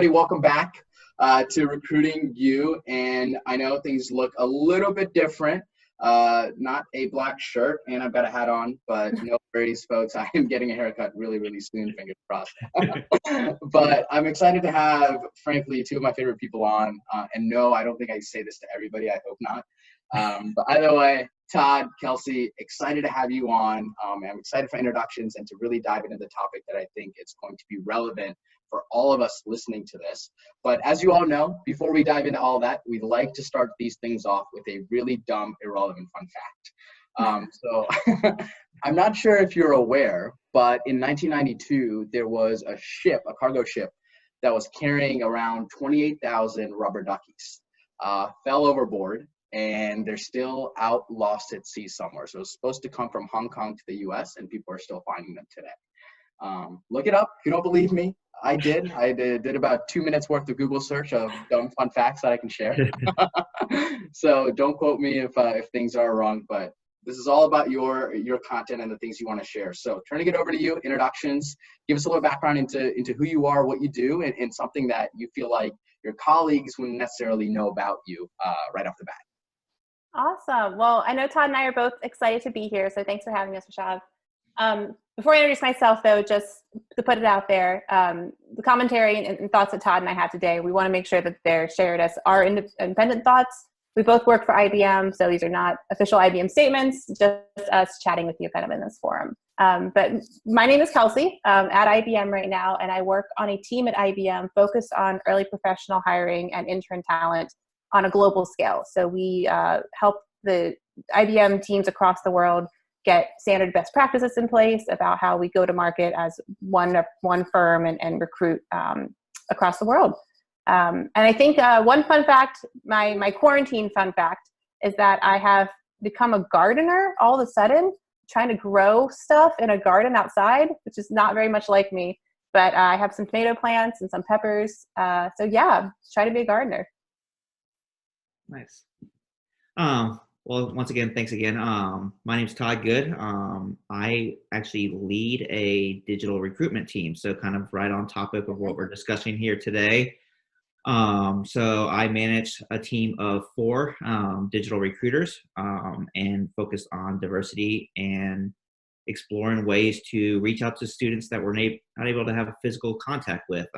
Welcome back to Recruiting You. And I know things look a little bit different. Not a black shirt, and I've got a hat on, but no worries, folks. I am getting a haircut really, really soon, fingers crossed. But I'm excited to have, frankly, two of my favorite people on. And no, I don't think I say this to everybody. I hope not. But either way, Todd, Kelsey, excited to have you on. I'm excited for introductions and to really dive into the topic that I think is going to be relevant for all of us listening to this. But as you all know, before we dive into all that, we like to start these things off with a really dumb, irrelevant fun fact. So I'm not sure if you're aware, but in 1992, there was a ship, a cargo ship, that was carrying around 28,000 rubber duckies, fell overboard, and they're still out lost at sea somewhere. So it's supposed to come from Hong Kong to the US, and people are still finding them today. Look it up if you don't believe me. I did about 2 minutes worth of Google search of dumb fun facts that I can share. So don't quote me if things are wrong, but this is all about your content and the things you want to share. So turning it over to you, introductions, give us a little background into who you are, what you do, and something that you feel like your colleagues wouldn't necessarily know about you right off the bat. Awesome. Well, I know Todd and I are both excited to be here, so thanks for having us, Rashad. Before I introduce myself, though, just to put it out there, the commentary and thoughts that Todd and I have today, we want to make sure that they're shared as our independent thoughts. We both work for IBM, so these are not official IBM statements, just us chatting with you kind of in this forum. But my name is Kelsey at IBM right now, and I work on a team at IBM focused on early professional hiring and intern talent on a global scale. So we help the IBM teams across the world get standard best practices in place about how we go to market as one firm and recruit across the world. And I think one fun fact, my quarantine fun fact, is that I have become a gardener all of a sudden, trying to grow stuff in a garden outside, which is not very much like me. But I have some tomato plants and some peppers. So yeah, try to be a gardener. Nice. Well, once again, thanks again. My name's Todd Good. I actually lead a digital recruitment team, so kind of right on topic of what we're discussing here today. So I manage a team of 4 digital recruiters and focus on diversity and exploring ways to reach out to students that we're not able to have physical contact with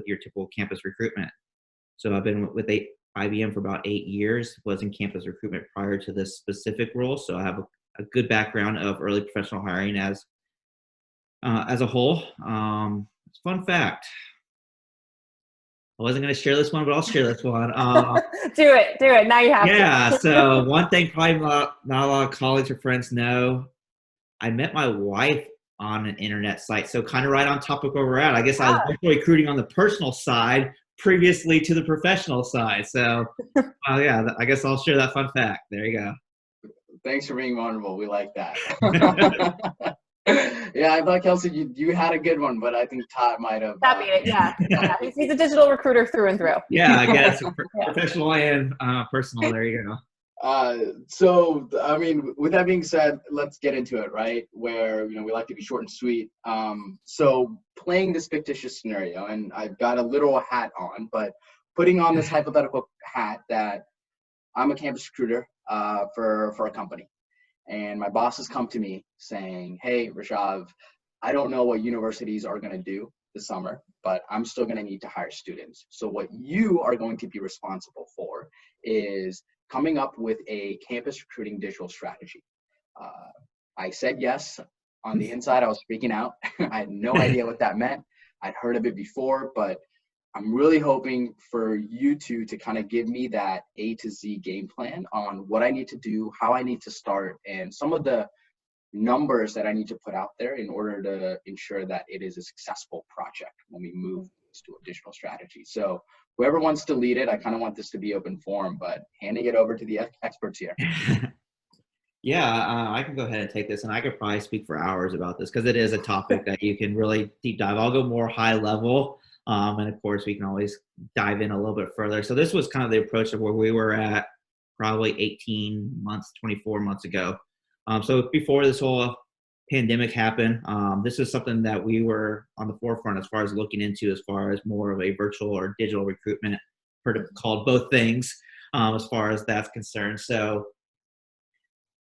your typical campus recruitment. So I've been with IBM for about 8 years, was in campus recruitment prior to this specific role. So I have a good background of early professional hiring as a whole. Fun fact. I wasn't going to share this one, but I'll share this one. Do it. Now you have to. Yeah, so one thing probably not a lot of colleagues or friends know, I met my wife on an internet site. So kind of right on topic where we're at. I guess I was recruiting on the personal side previously to the professional side. So yeah, I guess I'll share that fun fact. There you go. Thanks for being vulnerable. We like that. Yeah, I thought, Kelsey, you had a good one, but I think Todd might have. That beat it, yeah. He's a digital recruiter through and through. Yeah, I guess professional and personal. There you go. So, I mean, with that being said, let's get into it, right? Where, we like to be short and sweet. So playing this fictitious scenario, and I've got a literal hat on, but putting on this hypothetical hat that I'm a campus recruiter for a company. And my boss has come to me saying, hey, Rashad, I don't know what universities are going to do this summer, but I'm still going to need to hire students. So what you are going to be responsible for is coming up with a campus recruiting digital strategy. I said yes. On the inside, I was freaking out. I had no idea what that meant. I'd heard of it before, but I'm really hoping for you two to kind of give me that A to Z game plan on what I need to do, how I need to start, and some of the numbers that I need to put out there in order to ensure that it is a successful project when we move to a digital strategy. So whoever wants to lead it, I kind of want this to be open forum, but handing it over to the experts here. Yeah, I can go ahead and take this, and I could probably speak for hours about this because it is a topic that you can really deep dive. I'll go more high level, and of course we can always dive in a little bit further. So this was kind of the approach of where we were at probably 18 months, 24 months ago. So before this whole pandemic happened, this is something that we were on the forefront as far as looking into, as far as more of a virtual or digital recruitment, called both things, as far as that's concerned. So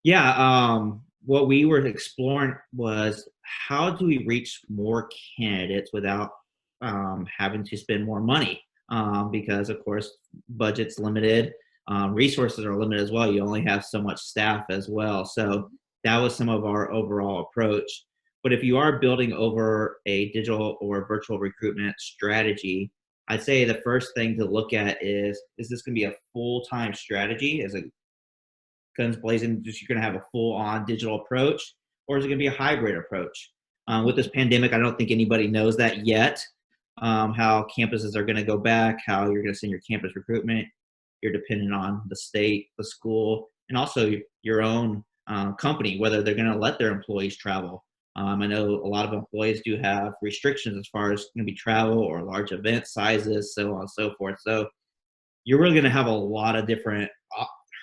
yeah, what we were exploring was, how do we reach more candidates without having to spend more money? Because of course, budget's limited, resources are limited as well. You only have so much staff as well. So that was some of our overall approach. But if you are building over a digital or virtual recruitment strategy, I'd say the first thing to look at is this going to be a full-time strategy? Is it guns blazing, just you're going to have a full-on digital approach, or is it going to be a hybrid approach? With this pandemic, I don't think anybody knows that yet, how campuses are going to go back, how you're going to send your campus recruitment. You're dependent on the state, the school, and also your own company, whether they're going to let their employees travel. I know a lot of employees do have restrictions as far as going to be travel or large event sizes, so on and so forth. So you're really going to have a lot of different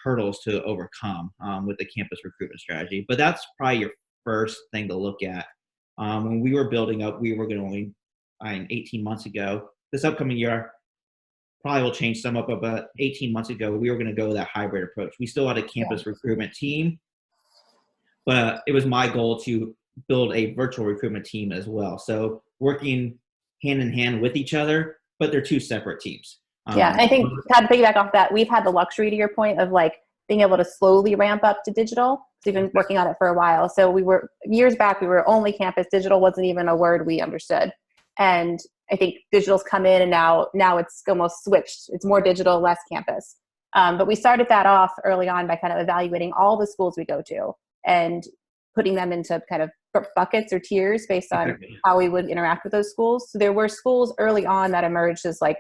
hurdles to overcome with the campus recruitment strategy. But that's probably your first thing to look at. When we were building up, we were going 18 months ago. This upcoming year probably will change some up, but 18 months ago, we were going to go that hybrid approach. We still had a campus recruitment team, but it was my goal to build a virtual recruitment team as well. So working hand in hand with each other, but they're two separate teams. Yeah, I think, Todd, to piggyback off that, we've had the luxury, to your point, of like being able to slowly ramp up to digital. We've been working on it for a while. So we were, years back, we were only campus. Digital wasn't even a word we understood. And I think digital's come in, and now it's almost switched. It's more digital, less campus. But we started that off early on by kind of evaluating all the schools we go to and putting them into kind of buckets or tiers based on how we would interact with those schools. So there were schools early on that emerged as like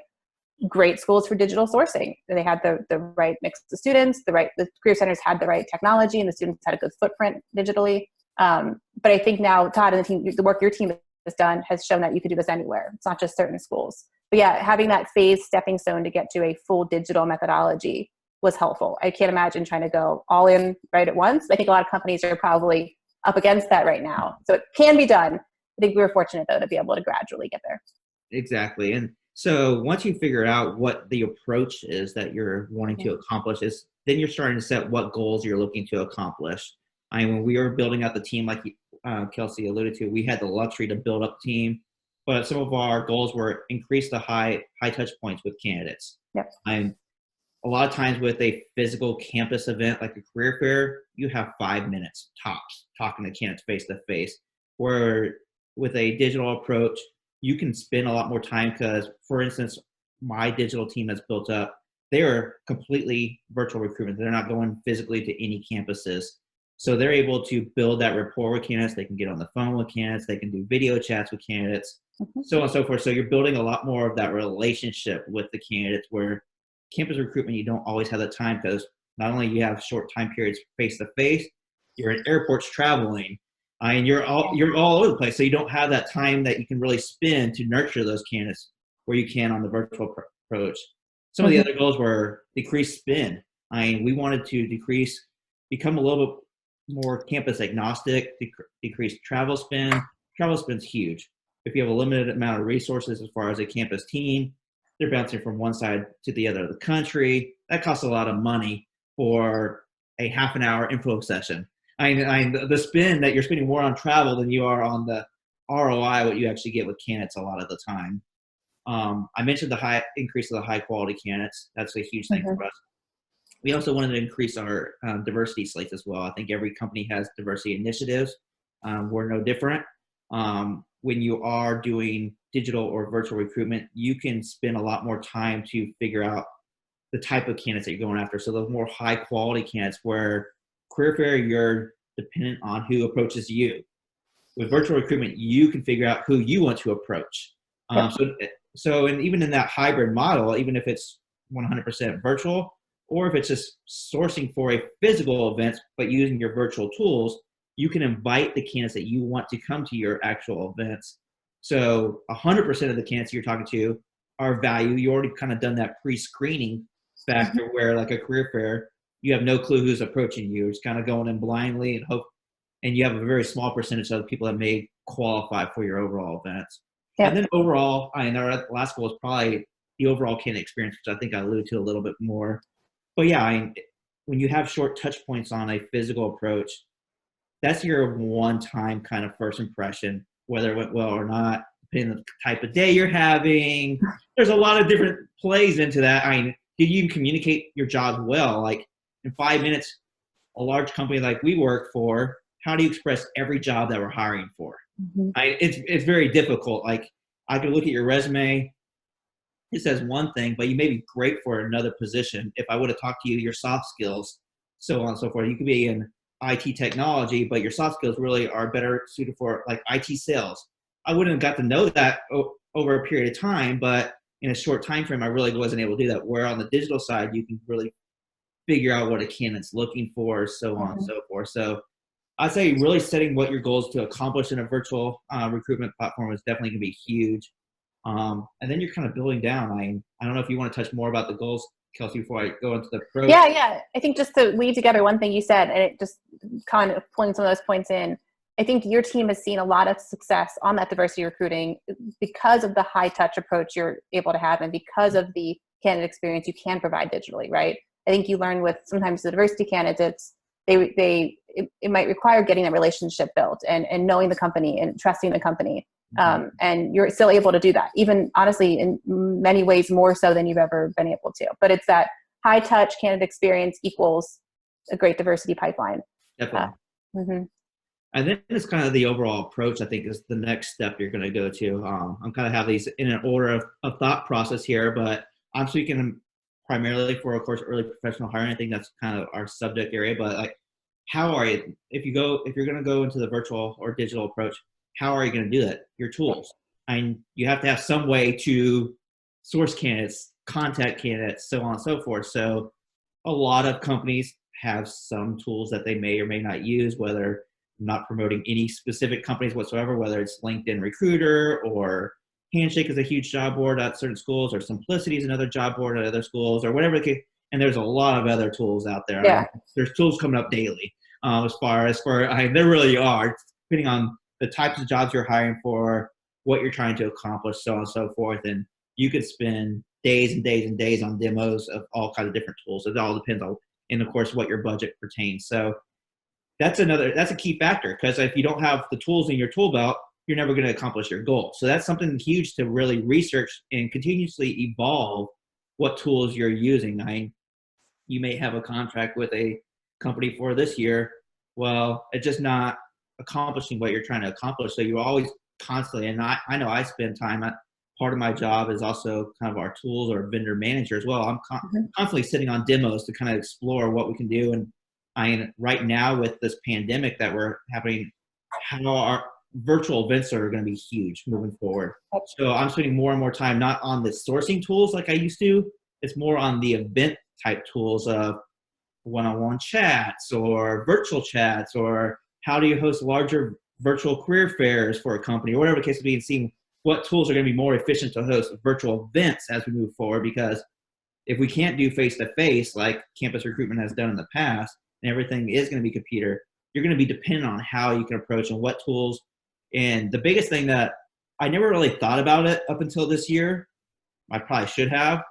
great schools for digital sourcing. They had the right mix of students, the career centers had the right technology, and the students had a good footprint digitally. But I think now, Todd, and the team, the work your team has done has shown that you could do this anywhere. It's not just certain schools. But yeah, having that phased stepping stone to get to a full digital methodology was helpful. I can't imagine trying to go all in right at once. I think a lot of companies are probably up against that right now. So it can be done. I think we were fortunate, though, to be able to gradually get there. Exactly. And so once you figure out what the approach is that you're wanting to accomplish, then you're starting to set what goals you're looking to accomplish. I mean, when we were building out the team, like Kelsey alluded to, we had the luxury to build up a team, but some of our goals were increase the high touch points with candidates. Yep. A lot of times with a physical campus event like a career fair, you have 5 minutes tops talking to candidates face to face. Where with a digital approach, you can spend a lot more time because, for instance, my digital team that's built up, they are completely virtual recruitment. They're not going physically to any campuses. So they're able to build that rapport with candidates. They can get on the phone with candidates. They can do video chats with candidates, so on and so forth. So you're building a lot more of that relationship with the candidates, where campus recruitment, you don't always have the time, because not only you have short time periods face to face, you're in airports traveling, and you're all over the place. So you don't have that time that you can really spend to nurture those candidates where you can on the virtual approach. Some of the other goals were decrease spend. We wanted to become a little bit more campus agnostic, decrease travel spend. Travel spend's huge. If you have a limited amount of resources as far as a campus team, they're bouncing from one side to the other of the country. That costs a lot of money for a half an hour info session. The spend that you're spending more on travel than you are on the ROI, what you actually get with candidates a lot of the time. I mentioned the high increase of the high quality candidates. That's a huge thing for us. We also wanted to increase our diversity slates as well. I think every company has diversity initiatives. We're no different. When you are doing digital or virtual recruitment, you can spend a lot more time to figure out the type of candidates that you're going after. So those more high quality candidates, where career fair, you're dependent on who approaches you. With virtual recruitment, you can figure out who you want to approach. So and even in that hybrid model, even if it's 100% virtual, or if it's just sourcing for a physical event, but using your virtual tools, you can invite the candidates that you want to come to your actual events. So 100% of the candidates you're talking to are value. You already kind of done that pre-screening factor, where like a career fair, you have no clue who's approaching you. It's kind of going in blindly and hope and you have a very small percentage of the people that may qualify for your overall events. Yep. And then overall, our last goal is probably the overall candidate experience, which I think I alluded to a little bit more. But yeah, when you have short touch points on a physical approach, that's your one-time kind of first impression, whether it went well or not, depending on the type of day you're having. There's a lot of different plays into that. Did you communicate your job well? Like in 5 minutes, a large company like we work for, how do you express every job that we're hiring for? Mm-hmm. It's very difficult. Like I could look at your resume, it says one thing, but you may be great for another position. If I would have talked to you, your soft skills, so on and so forth. You could be in IT technology, but your soft skills really are better suited for like IT sales. I wouldn't have got to know that over a period of time, but in a short time frame, I really wasn't able to do that. Where on the digital side, you can really figure out what a candidate's looking for, so on and so forth. So I'd say really setting what your goals to accomplish in a virtual recruitment platform is definitely going to be huge. And then you're kind of building down. I don't know if you want to touch more about the goals, Kelsey, before I go into the approach. Yeah. I think just to weave together one thing you said, and it just kind of pulling some of those points in, I think your team has seen a lot of success on that diversity recruiting because of the high touch approach you're able to have and because of the candidate experience you can provide digitally, right? I think you learn with sometimes the diversity candidates, it might require getting that relationship built and knowing the company and trusting the company. And you're still able to do that, even honestly, in many ways more so than you've ever been able to. But it's that high touch candidate experience equals a great diversity pipeline. Definitely. And then it's kind of the overall approach, I think, is the next step you're going to go to. I'm kind of have these in an order of thought process here, but I'm speaking primarily for, of course, early professional hiring. I think that's kind of our subject area. But like, how are you, if you're going to go into the virtual or digital approach, how are you going to do that? Your tools. You have to have some way to source candidates, contact candidates, so on and so forth. So a lot of companies have some tools that they may or may not use, whether not promoting any specific companies whatsoever, whether it's LinkedIn Recruiter or Handshake is a huge job board at certain schools, or Simplicity is another job board at other schools, or whatever the case. And there's a lot of other tools out there. Yeah. There's tools coming up daily there really are, depending on the types of jobs you're hiring for, what you're trying to accomplish, so on and so forth. And you could spend days and days and days on demos of all kinds of different tools. It all depends on, and of course, what your budget pertains. So that's a key factor, because if you don't have the tools in your tool belt, you're never going to accomplish your goal. So that's something huge to really research and continuously evolve what tools you're using. You may have a contract with a company for this year. Well, it's just not accomplishing what you're trying to accomplish. So you always constantly, and I know I spend time at, part of my job is also kind of our tools or vendor manager as well. I'm constantly sitting on demos to kind of explore what we can do. And right now with this pandemic that we're having, how our virtual events are going to be huge moving forward. So I'm spending more and more time not on the sourcing tools like I used to. It's more on the event type tools of one-on-one chats or virtual chats, or how do you host larger virtual career fairs for a company, or whatever the case may be, and seeing what tools are going to be more efficient to host virtual events as we move forward. Because if we can't do face-to-face like campus recruitment has done in the past, and everything is going to be computer, you're going to be dependent on how you can approach and what tools. And the biggest thing that I never really thought about it up until this year, I probably should have,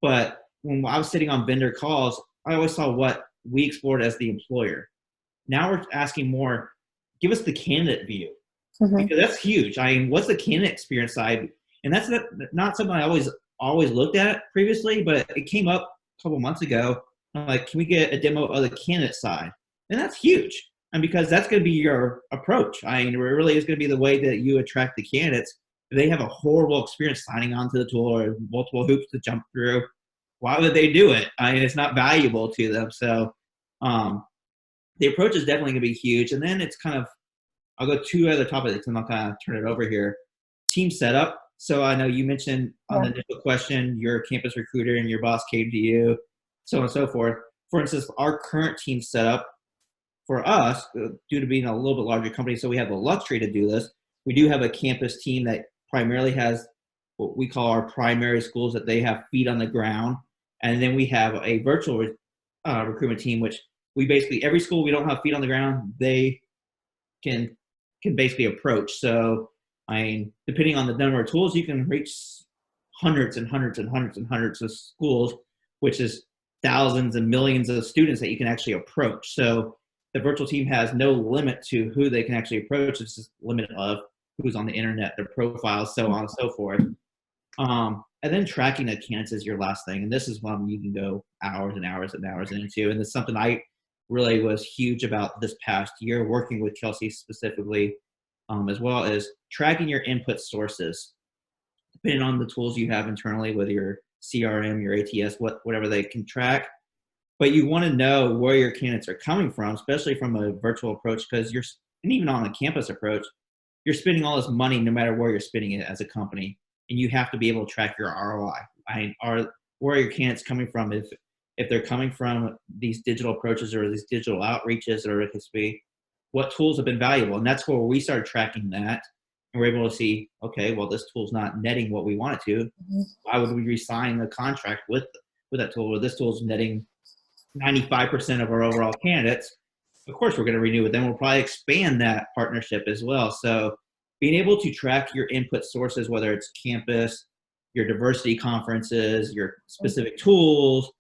but when I was sitting on vendor calls, I always saw what we explored as the employer. Now we're asking more, give us the candidate view, because that's huge. What's the candidate experience side? And that's not something I always looked at previously, but it came up a couple months ago. I'm like, can we get a demo of the candidate side? And that's huge. And because that's going to be your approach. It really is going to be the way that you attract the candidates. If they have a horrible experience signing onto the tool or multiple hoops to jump through, why would they do it? It's not valuable to them. So the approach is definitely going to be huge. And then it's kind of, I'll go two other topics and I'll kind of turn it over here. Team setup. So I know you mentioned on the initial question, you're a campus recruiter and your boss came to you, so on and so forth. For instance, our current team setup for us, due to being a little bit larger company, so we have the luxury to do this. We do have a campus team that primarily has what we call our primary schools, that they have feet on the ground. And then we have a virtual recruitment team, which we basically, every school we don't have feet on the ground, they can basically approach. So I mean, depending on the number of tools, you can reach hundreds and hundreds and hundreds and hundreds of schools, which is thousands and millions of students that you can actually approach. So the virtual team has no limit to who they can actually approach. It's just limit of who's on the internet, their profiles, so on and so forth. And then tracking the candidates is your last thing. And this is one you can go hours and hours and hours into. And it's something I really was huge about this past year, working with Kelsey specifically, as well as tracking your input sources, depending on the tools you have internally, whether your CRM, your ATS, whatever they can track. But you want to know where your candidates are coming from, especially from a virtual approach, because and even on a campus approach, you're spending all this money no matter where you're spending it as a company. And you have to be able to track your ROI. Where are your candidates coming from? If they're coming from these digital approaches or these digital outreaches, or it could be, what tools have been valuable? And that's where we started tracking that. And we're able to see, okay, well, this tool's not netting what we want it to. Why would we re-sign the contract with that tool? Or this tool's netting 95% of our overall candidates. Of course, we're going to renew with them. We'll probably expand that partnership as well. So being able to track your input sources, whether it's campus, your diversity conferences, your specific tools,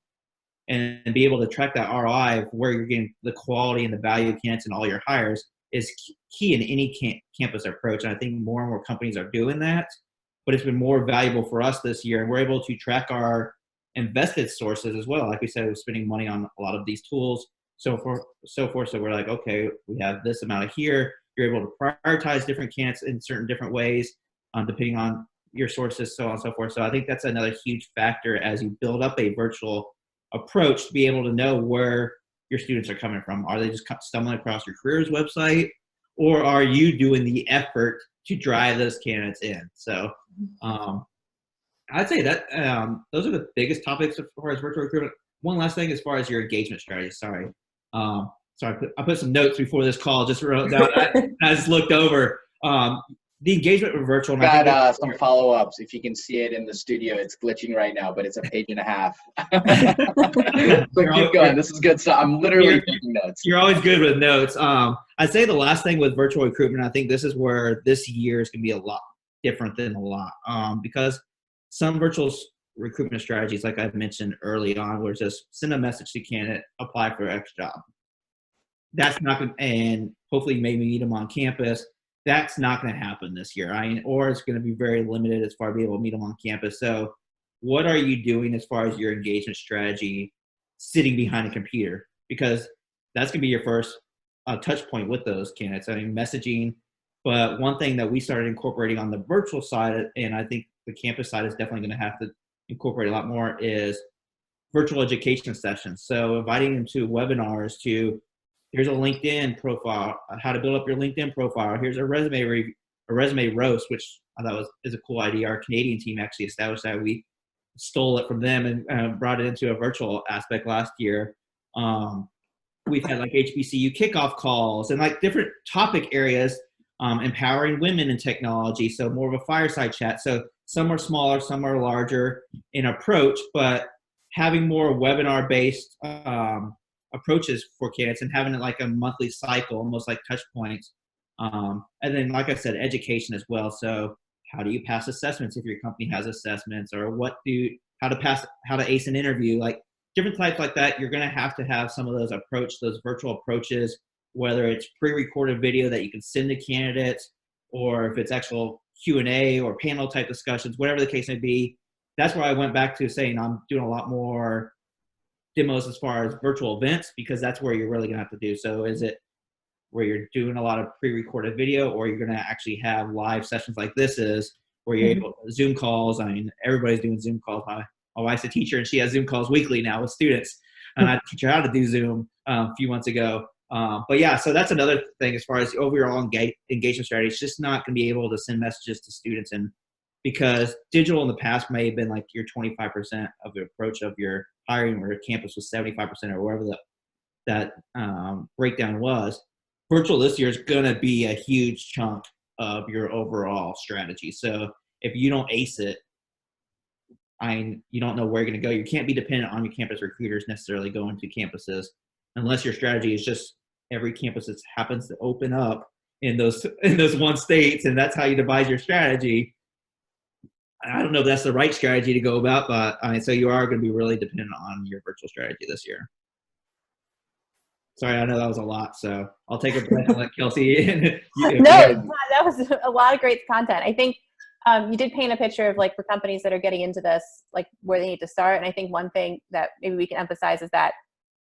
and be able to track that ROI of where you're getting the quality and the value of candidates and all your hires is key in any campus approach. And I think more and more companies are doing that, but it's been more valuable for us this year. And we're able to track our invested sources as well. Like we said, we're spending money on a lot of these tools, so forth. So we're like, okay, we have this amount of here. You're able to prioritize different candidates in certain different ways, depending on your sources, so on and so forth. So I think that's another huge factor as you build up a virtual approach, to be able to know where your students are coming from. Are they just stumbling across your careers website, or are you doing the effort to drive those candidates in? So I'd say that those are the biggest topics as far as virtual recruitment. One last thing as far as your engagement strategy. Sorry, I put some notes before this call. Just wrote down. I just looked over the engagement with virtual. Got some follow-ups. If you can see it in the studio, it's glitching right now, but it's a page and a half. So keep going. This is good stuff. I'm literally taking notes. You're always good with notes. I'd say the last thing with virtual recruitment, I think this is where this year is going to be a lot different than a lot, because some virtual recruitment strategies, like I've mentioned early on, where just send a message to candidate, apply for X job. That's not going to, and hopefully maybe meet them on campus. That's not going to happen this year. Or it's going to be very limited as far as being able to meet them on campus. So what are you doing as far as your engagement strategy sitting behind a computer? Because that's going to be your first touch point with those candidates. Messaging. But one thing that we started incorporating on the virtual side, and I think the campus side is definitely going to have to incorporate a lot more, is virtual education sessions. So inviting them to webinars, to here's a LinkedIn profile, how to build up your LinkedIn profile. Here's a resume roast, which I thought is a cool idea. Our Canadian team actually established that. We stole it from them and brought it into a virtual aspect last year. We've had like HBCU kickoff calls and like different topic areas, empowering women in technology. So more of a fireside chat. So some are smaller, some are larger in approach, but having more webinar-based approaches for candidates and having it like a monthly cycle, almost like touch points. And then, like I said, education as well. So how do you pass assessments if your company has assessments, or how to ace an interview, like different types like that. You're going to have some of those virtual approaches, whether it's pre-recorded video that you can send to candidates, or if it's actual Q&A or panel type discussions, whatever the case may be. That's where I went back to saying I'm doing a lot more demos as far as virtual events, because that's where you're really going to have to do. So is it where you're doing a lot of pre-recorded video, or you're going to actually have live sessions like this is, where you're able to Zoom calls? Everybody's doing Zoom calls. My wife's a teacher, and she has Zoom calls weekly now with students, and I teach her how to do Zoom a few months ago. But yeah, so that's another thing as far as the overall engagement strategy. It's just not going to be able to send messages to students, and because digital in the past may have been like your 25% of the approach of your hiring, where campus was 75%, or wherever that breakdown was. Virtual this year is going to be a huge chunk of your overall strategy. So if you don't ace it, you don't know where you're going to go. You can't be dependent on your campus recruiters necessarily going to campuses, unless your strategy is just every campus that happens to open up, in those one states, and that's how you devise your strategy. I don't know if that's the right strategy to go about, but I mean, so you are going to be really dependent on your virtual strategy this year. Sorry, I know that was a lot, so I'll take a break and let Kelsey in. No, that was a lot of great content. I think you did paint a picture of like for companies that are getting into this, like where they need to start. And I think one thing that maybe we can emphasize is that,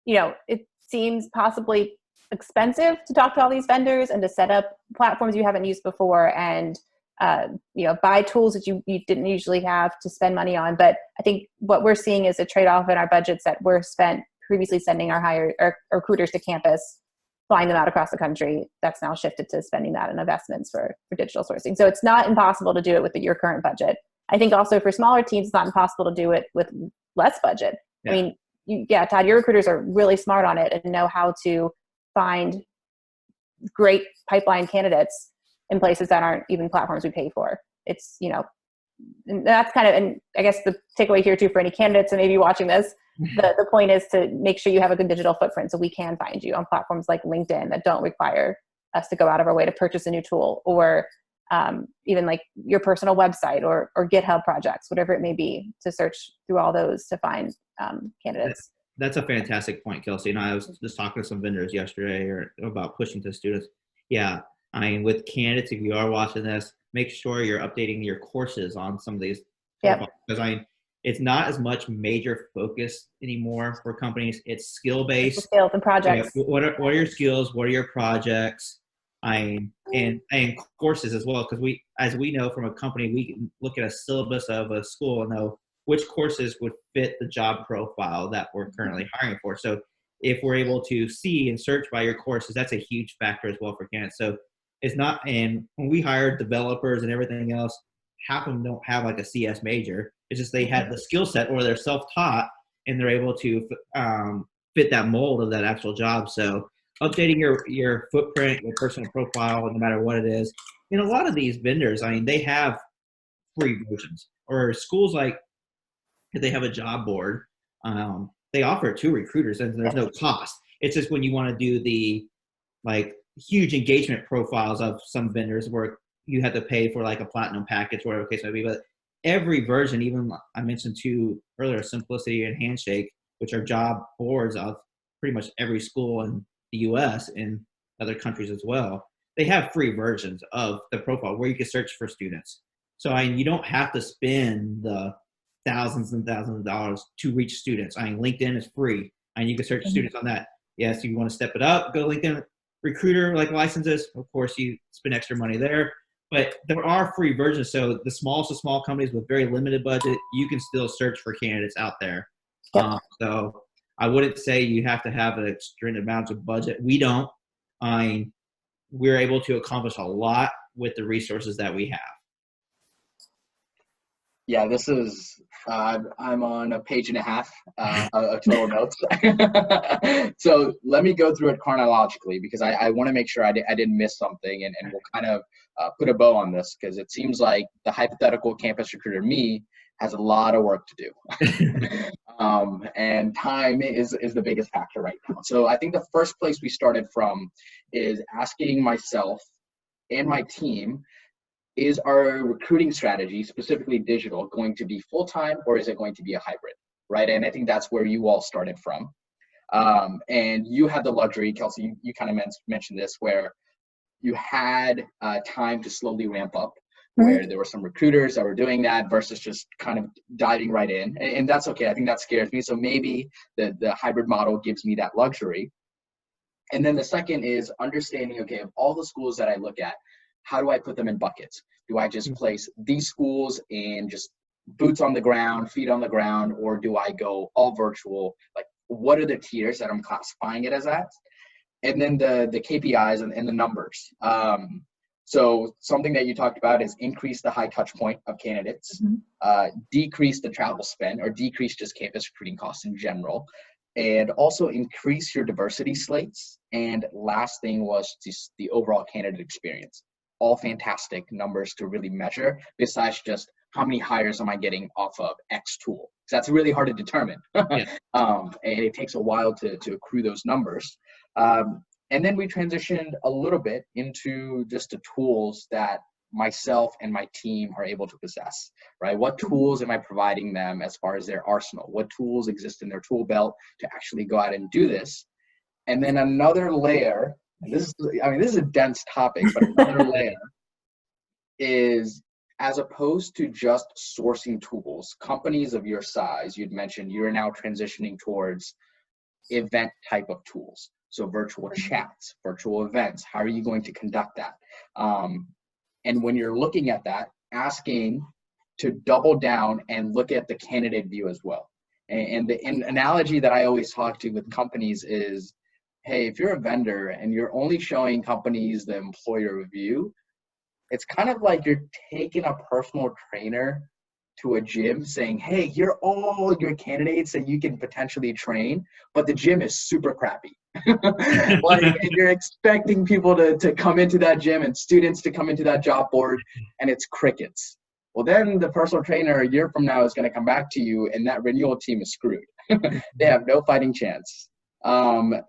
it seems possibly expensive to talk to all these vendors and to set up platforms you haven't used before and, buy tools that you didn't usually have to spend money on. But I think what we're seeing is a trade-off in our budgets that were spent previously sending our recruiters to campus, flying them out across the country. That's now shifted to spending that in investments for digital sourcing. So it's not impossible to do it with your current budget. I think also for smaller teams, it's not impossible to do it with less budget. Yeah. I mean, Todd, your recruiters are really smart on it and know how to find great pipeline candidates in places that aren't even platforms we pay for. It's, and that's kind of, and I guess the takeaway here too for any candidates and maybe watching this, the point is to make sure you have a good digital footprint so we can find you on platforms like LinkedIn that don't require us to go out of our way to purchase a new tool, or even like your personal website or GitHub projects, whatever it may be, to search through all those to find candidates. That's a fantastic point, Kelsey. And I was just talking to some vendors yesterday about pushing to students. Yeah, I mean, with candidates, if you are watching this, make sure you're updating your courses on some of these. Yep. Because it's not as much major focus anymore for companies. It's skill-based. Skills and projects. What are your skills? What are your projects? And courses as well. Because as we know from a company, we can look at a syllabus of a school and know which courses would fit the job profile that we're currently hiring for. So if we're able to see and search by your courses, that's a huge factor as well for candidates. So it's not, and when we hire developers and everything else, half of them don't have like a CS major. It's just they have the skill set or they're self-taught and they're able to fit that mold of that actual job. So updating your footprint, your personal profile, no matter what it is. And a lot of these vendors, I mean, they have free versions, or schools like, if they have a job board, they offer it to recruiters and there's no cost. It's just when you want to do the like huge engagement profiles of some vendors where you have to pay for like a platinum package, whatever the case may be. But every version, even I mentioned two earlier, Simplicity and Handshake, which are job boards of pretty much every school in the US and other countries as well. They have free versions of the profile where you can search for students. So you don't have to spend the thousands and thousands of dollars to reach students. LinkedIn is free and you can search students on that. Yes, if you want to step it up, go LinkedIn Recruiter like licenses. Of course, you spend extra money there. But there are free versions, so the smallest of small companies with very limited budget, you can still search for candidates out there. Yep. So I wouldn't say you have to have an extreme amount of budget. We don't. We're able to accomplish a lot with the resources that we have. Yeah, this is, I'm on a page and a half of total notes. So let me go through it chronologically because I want to make sure I didn't miss something, and we'll kind of put a bow on this because it seems like the hypothetical campus recruiter me has a lot of work to do. And time is the biggest factor right now. So I think the first place we started from is asking myself and my team, is our recruiting strategy, specifically digital, going to be full-time or is it going to be a hybrid, right? And I think that's where you all started from. And you had the luxury, Kelsey, you kind of mentioned this, where you had time to slowly ramp up, where there were some recruiters that were doing that versus just kind of diving right in. And that's okay. I think that scares me. So maybe the hybrid model gives me that luxury. And then the second is understanding, okay, of all the schools that I look at, how do I put them in buckets? Do I just place these schools in just boots on the ground, feet on the ground, or do I go all virtual? Like, what are the tiers that I'm classifying it as at? And then the KPIs and the numbers. So something that you talked about is increase the high touch point of candidates, decrease the travel spend, or decrease just campus recruiting costs in general, and also increase your diversity slates. And last thing was just the overall candidate experience. All fantastic numbers to really measure, besides just how many hires am I getting off of X tool. So that's really hard to determine. And it takes a while to accrue those numbers. And then we transitioned a little bit into just the tools that myself and my team are able to possess, right? What tools am I providing them as far as their arsenal? What tools exist in their tool belt to actually go out and do this? And then another layer, and this is a dense topic, but another layer is, as opposed to just sourcing tools, companies of your size, you'd mentioned you're now transitioning towards event type of tools. So virtual chats, virtual events, how are you going to conduct that? And when you're looking at that, asking to double down and look at the candidate view as well. And the analogy that I always talk to with companies is, hey, if you're a vendor and you're only showing companies the employer view, it's kind of like you're taking a personal trainer to a gym saying, hey, here are all your candidates that you can potentially train, but the gym is super crappy. And you're expecting people to come into that gym and students to come into that job board, and it's crickets. Well, then the personal trainer a year from now is going to come back to you, and that renewal team is screwed. They have no fighting chance. And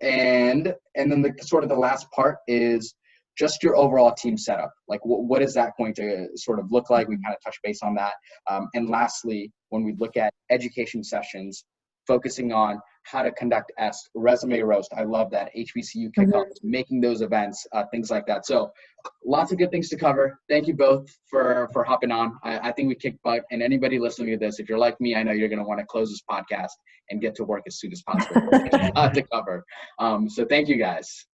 then the sort of the last part is just your overall team setup. Like, what is that going to sort of look like? We kind of touched base on that. And lastly, when we look at education sessions, focusing on how to conduct resume roast. I love that. HBCU kickoffs, making those events, things like that. So lots of good things to cover. Thank you both for hopping on. I think we kicked butt. And anybody listening to this, if you're like me, I know you're going to want to close this podcast and get to work as soon as possible. There's a lot to cover. So thank you guys.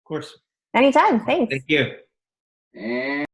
Of course. Anytime. Thanks. Thank you. And